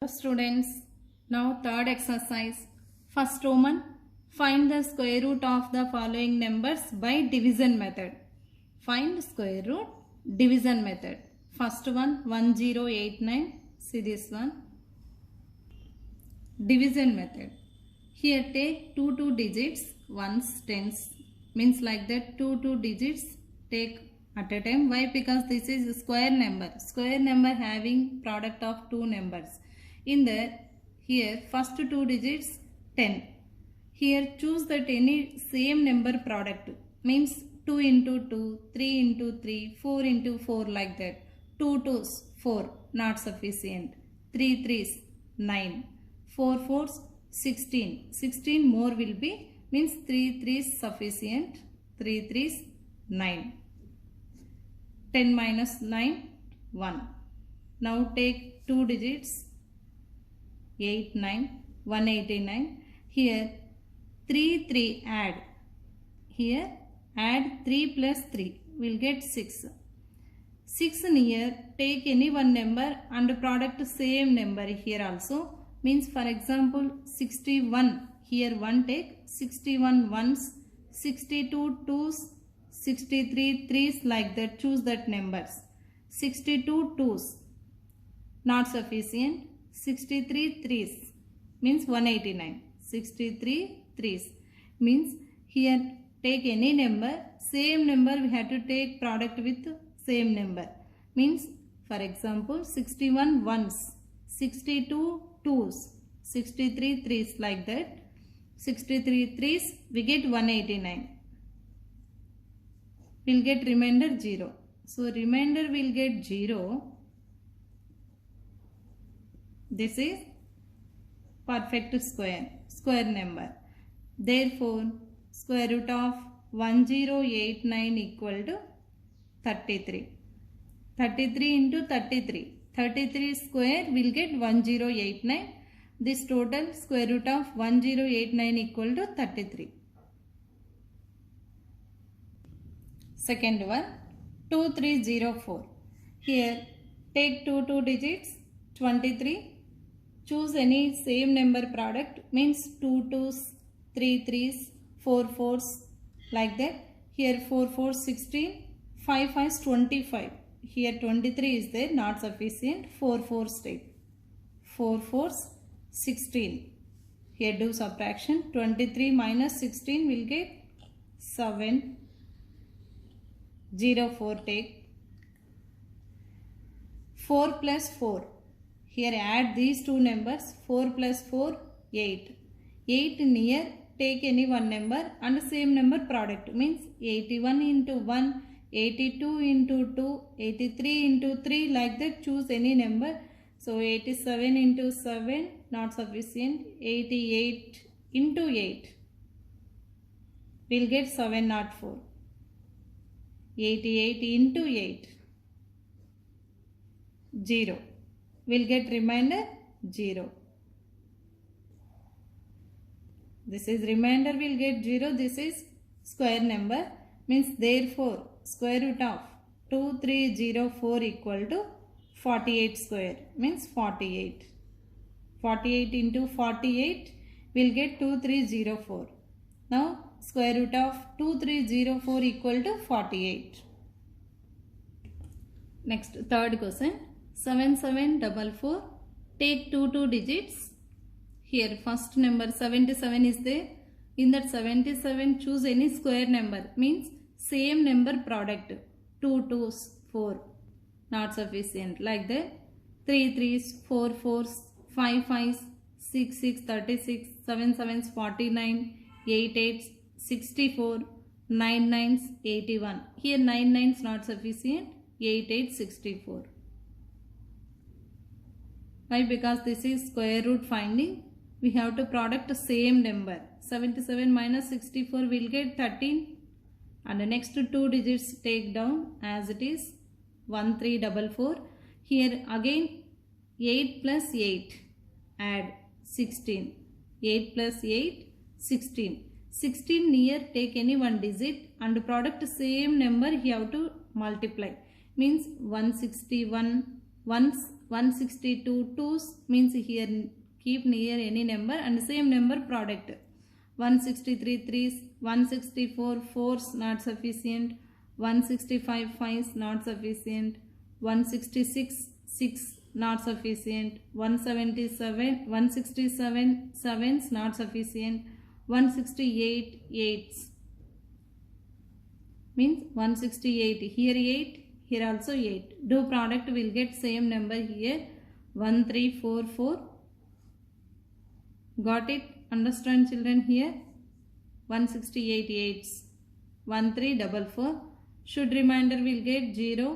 Students, now third exercise. First Roman, find the square root of the following numbers by division method. Find square root division method. First one 1089. See this one. Division method. Here take two digits, ones, tens. Means like that two digits take at a time. Why? Because this is a square number. Square number having product of two numbers. In that, here first two digits 10. Here choose that any same number product. Means 2 into 2, 3 into 3, 4 into 4 like that. 2 2s 4 not sufficient. 3 3s 9. 4 4s 16. 16 more will be means 3 3s sufficient. 3 3s 9. 10 minus 9 1. Now take two digits 8 9 189. Here 3 3 add. Here add 3 plus 3 will get 6. 6 near take any one number and product same number here also. Means for example 61 here 1 take 61 ones, 62 twos, 63 threes like that. Choose that numbers. 62 twos not sufficient. 63 threes means 189. 63 threes means here take any number, same number we have to take product with same number. Means for example 61 ones, 62 twos, 63 threes like that. 63 threes we get 189. We'll get remainder 0. So remainder will get 0. This is perfect square number. Therefore, square root of 1089 equal to 33. 33 into 33. 33 square will get 1089. This total square root of 1089 equal to 33. Second one 2304. Here take two digits 23. Choose any same number product. Means 2 2s, 3 3s, 4 4s like that. Here 4 4 16, 5 5 25. Here 23 is there not sufficient. 4 4s take. 4 4s 16. Here do subtraction. 23 minus 16 will get 7. 0 4 take. 4 plus 4. Here add these two numbers. 4 plus 4 8. 8 near take any one number and same number product. Means 81 into 1, 82 into 2, 83 into 3 like that. Choose any number. So 87 into 7 not sufficient. 88 into 8 will get 704. 88 into 8 0 will get remainder 0. This is remainder will get 0. This is square number. Means therefore square root of 2304 equal to 48 square. Means 48. 48 into 48 will get 2304. Now square root of 2304 equal to 48. Next third question 7744. Take two digits. Here first number 77 is there. In that 77 choose any square number. Means same number product. 2 2s 4 not sufficient like that. 3 3s, 4 4s, 5 5s, 6 6 36, 7 7s 49, 8 8s 64, 9 9s 81. Here 9 9s not sufficient. 8 8 64. Why? Because this is square root finding. We have to product the same number. 77 minus 64 will get 13. And the next two digits take down as it is 1344. Here again 8 plus 8 add 16. 8 plus 8 16. 16 near take any one digit and product same number you have to multiply. Means 161 ones 162 twos means here keep near any number and same number product. 163 threes, 164 fours not sufficient, 165 fives not sufficient, 166 6 not sufficient, 167 sevens not sufficient, 168 eights means 168 here 8 here also 8. Do product will get same number here 1344. Got it? Understand children here? 168 eights 1344. Should remainder will get 0.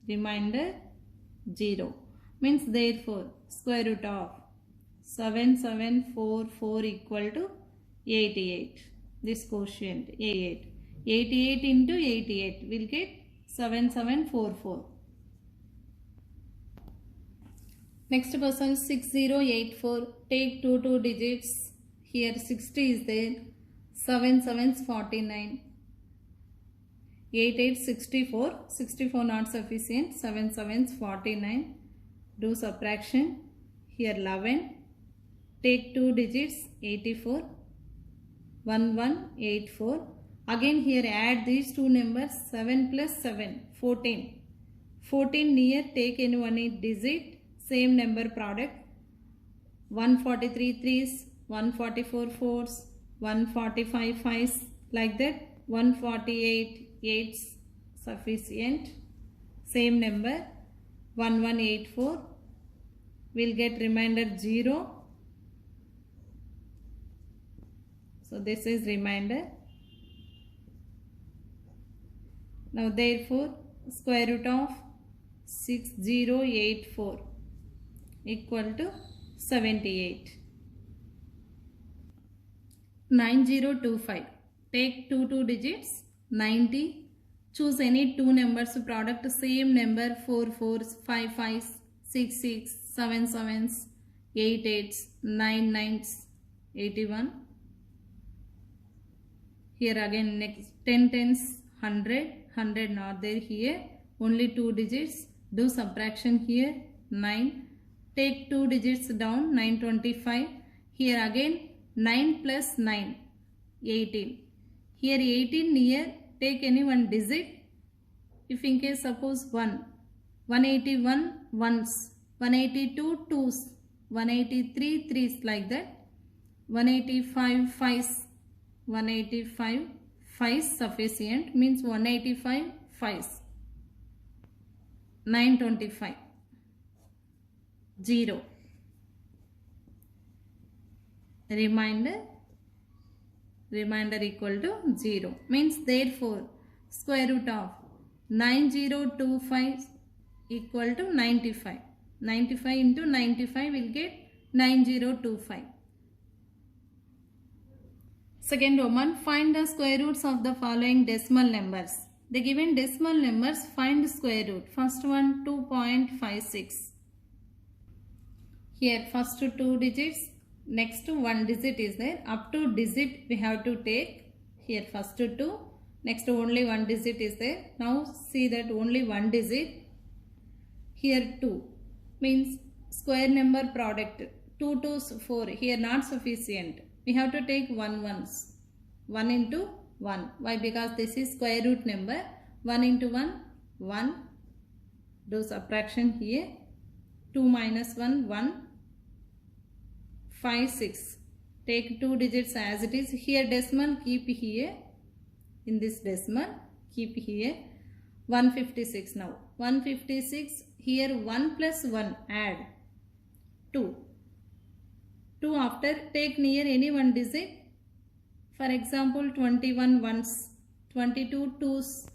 Remainder 0 means therefore square root of 7744 equal to 88. This quotient 88. 88 into 88 will get 7744. Next question 6084. Take two digits. Here 60 is there. 7 sevens 49. 8 64. 64 not sufficient. 7 sevens 49. Do subtraction. Here 11. Take two digits. 84. 1184. Again here add these two numbers. 7 plus 7 14. 14 near take any one digit. Same number product. 143 threes, 144 fours, 145 fives, like that. 148 eights sufficient. Same number. 1184 will get remainder 0. So this is remainder. Now therefore square root of 6084 equal to 78. 9025. Take two digits. 90. Choose any two numbers product. Same number. 4 fours, 5 fives, 6 6, 7 sevens, 8 eights, 9 nines, 81. Here again next 10 tens, 100. 100 not there here. Only two digits. Do subtraction here. 9. Take two digits down. 925. Here again 9 plus 9. 18. Here 18 near. Take any one digit. If in case suppose 1. 181 ones. 182 twos. 183 threes, like that. 185 fives. 185 fives sufficient means 185 fives. 925. 0. Remainder equal to 0 means therefore square root of 9025 equal to 95. 95 into 95 will get 9025. Second Roman, find the square roots of the following decimal numbers. The given decimal numbers, find square root. First one 2.56. Here first two digits, next one digit is there. Up to digit we have to take. Here first two, next only one digit is there. Now see that only one digit. Here 2 means square number product. 2 twos 4. Here not sufficient. We have to take 1 ones. 1 into 1. Why? Because this is square root number. 1 into 1, 1. Do subtraction here. 2 minus 1, 1. 5, 6. Take two digits as it is. Here decimal keep here. In this decimal keep here. 156 now. 156. Here 1 plus 1 add. 2. 2 after take near any one digit. For example 21 ones, 22 twos,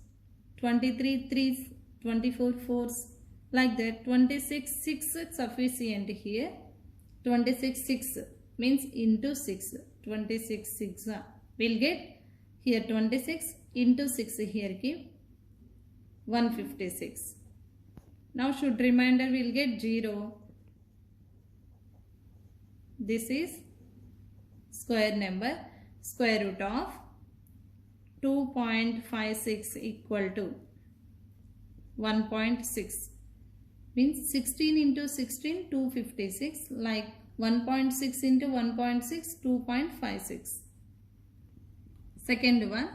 23 threes, 24 fours, like that. 26 6 sufficient here. 26 6 means into 6. 26 6 will get here 26 into 6 here keep 156. Now should remainder will get 0. This is square number. Square root of 2.56 equal to 1.6. means 16 into 16 256, like 1.6 into 1.6 2.56. Second one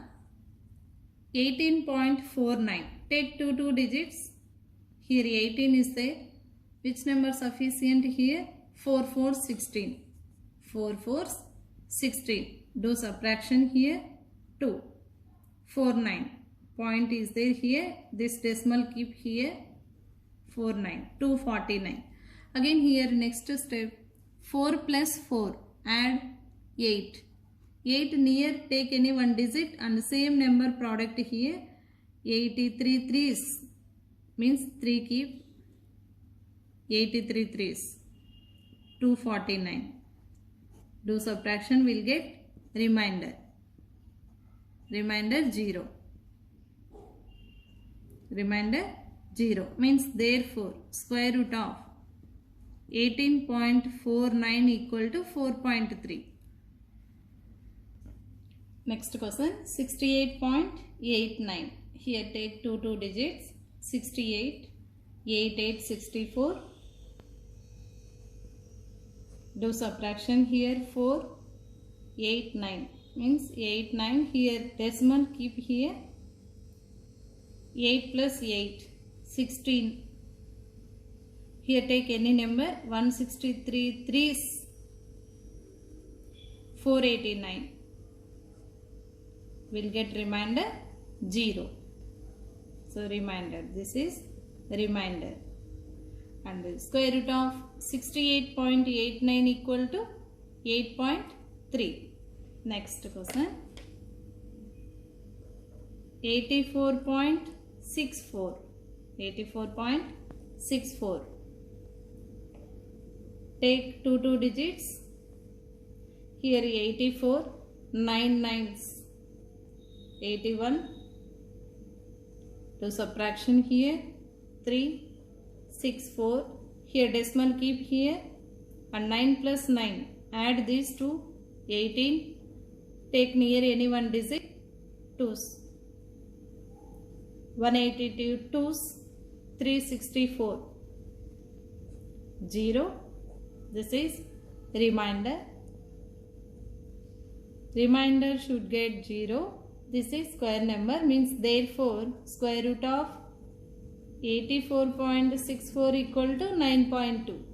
18.49. Take two digits. Here 18 is there. Which number sufficient here? 4 4 16. 4 4 16. Do subtraction here. 2 4 9. Point is there here. This decimal keep here. 4 9. 249. Again here next step. 4 plus 4. Add 8. 8 near, take any one digit and same number product here. 83 threes means 3 keep. 83 threes. 249. Do subtraction, will get remainder. Remainder 0. Remainder 0 means therefore square root of 18.49 equal to 4.3. Next question 68.89. Here take two digits. 68, 88, 64. Do subtraction here. 4, 8, 9 means 8, 9. Here decimal keep here. 8 plus 8, 16. Here take any number. 163 threes. 489. Will get remainder 0. So remainder, this is remainder. And the square root of 68.89 equal to 8.3. Next question 84.64. 84.64. Take two digits. Here 84, 9 nines. 81. Do subtraction here. 3, 6, 4. Here decimal keep here. And 9 plus 9. Add these two. 18. Take near any one digit. 2's. 182 2's. 364. 0. This is remainder. Remainder should get 0. This is square number means therefore square root of 84.64 equal to 9.2.